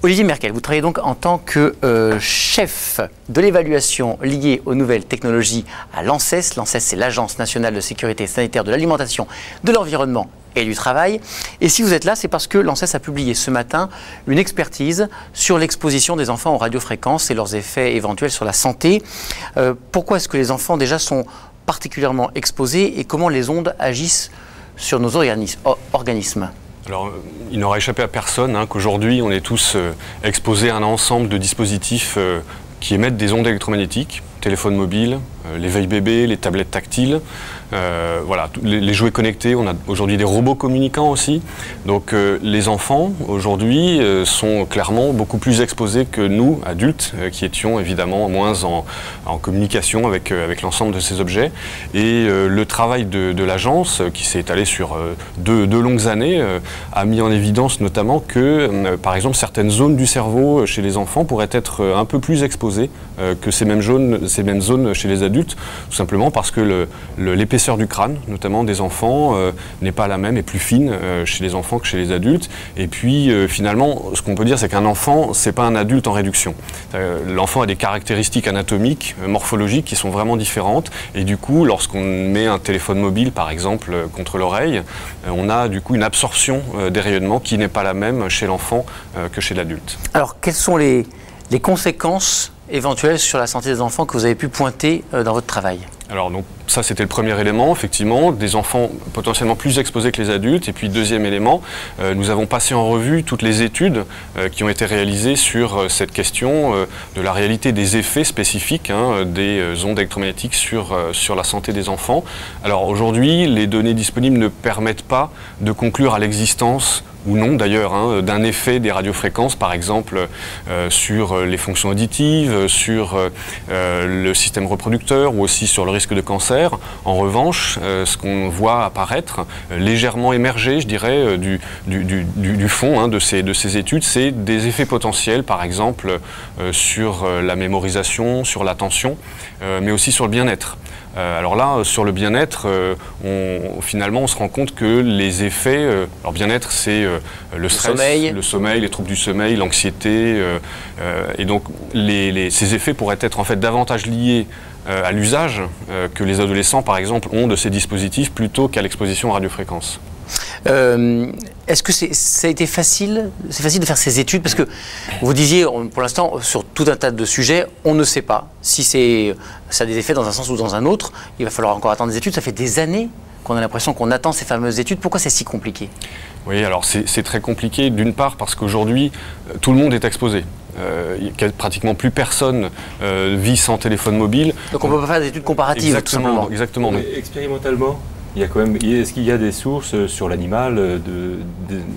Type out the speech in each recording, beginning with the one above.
Olivier Merkel, vous travaillez donc en tant que chef de l'évaluation liée aux nouvelles technologies à l'ANSES. L'ANSES, c'est l'Agence nationale de sécurité sanitaire de l'alimentation, de l'environnement et du travail. Et si vous êtes là, c'est parce que l'ANSES a publié ce matin une expertise sur l'exposition des enfants aux radiofréquences et leurs effets éventuels sur la santé. Pourquoi est-ce que les enfants déjà sont particulièrement exposés et comment les ondes agissent sur nos organismes? Alors, il n'aura échappé à personne qu'aujourd'hui, on est tous exposés à un ensemble de dispositifs qui émettent des ondes électromagnétiques, téléphone mobile, l'éveil bébé, les tablettes tactiles, voilà, les jouets connectés. On a aujourd'hui des robots communicants aussi. Donc les enfants aujourd'hui sont clairement beaucoup plus exposés que nous, adultes, qui étions évidemment moins en communication avec l'ensemble de ces objets. Et le travail de l'agence, qui s'est étalé sur deux longues années, a mis en évidence notamment que, par exemple, certaines zones du cerveau chez les enfants pourraient être un peu plus exposées que ces mêmes zones chez les adultes, tout simplement parce que l'épaisseur du crâne, notamment des enfants, n'est pas la même et plus fine chez les enfants que chez les adultes. Et puis finalement, ce qu'on peut dire, c'est qu'un enfant, c'est pas un adulte en réduction. L'enfant a des caractéristiques anatomiques, morphologiques qui sont vraiment différentes. Et du coup, lorsqu'on met un téléphone mobile, par exemple, contre l'oreille, on a du coup une absorption des rayonnements qui n'est pas la même chez l'enfant que chez l'adulte. Alors, quelles sont les conséquences éventuelles sur la santé des enfants que vous avez pu pointer dans votre travail? Alors donc ça c'était le premier élément, effectivement, des enfants potentiellement plus exposés que les adultes. Et puis deuxième élément, nous avons passé en revue toutes les études qui ont été réalisées sur cette question de la réalité des effets spécifiques des ondes électromagnétiques sur la santé des enfants. Alors aujourd'hui, les données disponibles ne permettent pas de conclure à l'existence ou non d'ailleurs, d'un effet des radiofréquences, par exemple, sur les fonctions auditives, sur le système reproducteur ou aussi sur le risque de cancer. En revanche, ce qu'on voit apparaître, légèrement émerger, je dirais, du fond de ces études, c'est des effets potentiels, par exemple, sur la mémorisation, sur l'attention, mais aussi sur le bien-être. Alors là, sur le bien-être, finalement, on se rend compte que les effets, alors bien-être, c'est le stress, le sommeil, les troubles du sommeil, l'anxiété, et donc ces effets pourraient être en fait davantage liés à l'usage que les adolescents, par exemple, ont de ces dispositifs plutôt qu'à l'exposition aux radiofréquences. Est-ce que ça a été facile? C'est facile de faire ces études? Parce que vous disiez, pour l'instant, sur tout un tas de sujets, on ne sait pas si ça a des effets dans un sens ou dans un autre. Il va falloir encore attendre des études. Ça fait des années qu'on a l'impression qu'on attend ces fameuses études. Pourquoi c'est si compliqué? Oui, alors c'est très compliqué, d'une part parce qu'aujourd'hui, tout le monde est exposé. Pratiquement plus personne vit sans téléphone mobile. Donc on ne peut pas faire des études comparatives, exactement, tout simplement. Exactement. Mais expérimentalement, est-ce qu'il y a des sources sur l'animal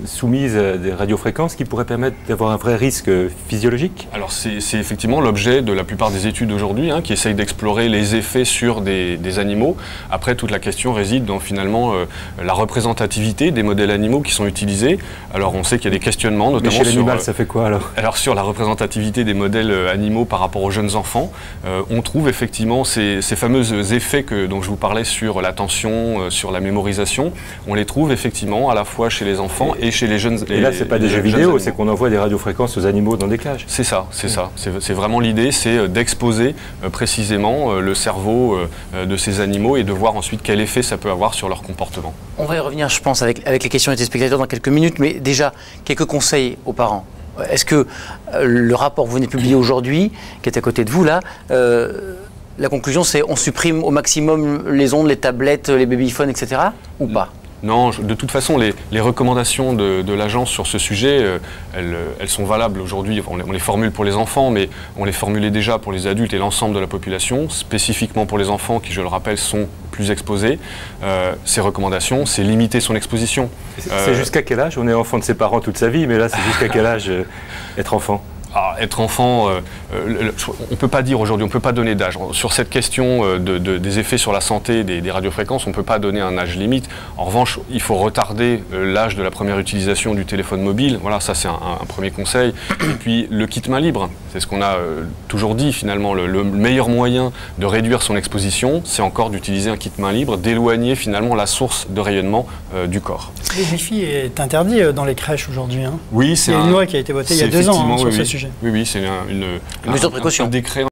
soumises à des radiofréquences qui pourraient permettre d'avoir un vrai risque physiologique? Alors c'est effectivement l'objet de la plupart des études aujourd'hui qui essayent d'explorer les effets sur des animaux. Après, toute la question réside dans finalement la représentativité des modèles animaux qui sont utilisés. Alors on sait qu'il y a des questionnements, notamment mais chez l'animal, ça fait quoi alors? Alors sur la représentativité des modèles animaux par rapport aux jeunes enfants, on trouve effectivement ces fameux effets dont je vous parlais sur l'attention, sur la mémorisation, on les trouve effectivement à la fois chez les enfants et chez les jeunes. Et là, c'est pas des jeux vidéo, c'est qu'on envoie des radiofréquences aux animaux dans des cages. C'est ça, c'est ça. C'est vraiment l'idée, c'est d'exposer précisément le cerveau de ces animaux et de voir ensuite quel effet ça peut avoir sur leur comportement. On va y revenir, je pense, avec les questions des téléspectateurs dans quelques minutes, mais déjà, quelques conseils aux parents. Est-ce que le rapport que vous venez de publier aujourd'hui, qui est à côté de vous là, la conclusion, c'est on supprime au maximum les ondes, les tablettes, les babyphones, etc. ou pas? Non, de toute façon, les recommandations de l'agence sur ce sujet, elles sont valables aujourd'hui. On les formule pour les enfants, mais on les formulait déjà pour les adultes et l'ensemble de la population, spécifiquement pour les enfants qui, je le rappelle, sont plus exposés. Ces recommandations, c'est limiter son exposition. C'est jusqu'à quel âge? On est enfant de ses parents toute sa vie, mais là, c'est jusqu'à quel âge être enfant? être enfant, on ne peut pas dire aujourd'hui, on ne peut pas donner d'âge. Sur cette question des effets sur la santé des radiofréquences, on ne peut pas donner un âge limite. En revanche, il faut retarder l'âge de la première utilisation du téléphone mobile. Voilà, ça c'est un premier conseil. Et puis le kit main libre, c'est ce qu'on a toujours dit finalement. Le meilleur moyen de réduire son exposition, c'est encore d'utiliser un kit main libre, d'éloigner finalement la source de rayonnement du corps. Le Wi-Fi est interdit dans les crèches aujourd'hui. Hein. Oui, c'est une loi qui a été votée il y a 2 ans sur ce sujet. Oui, c'est une mesure de précaution. Un décret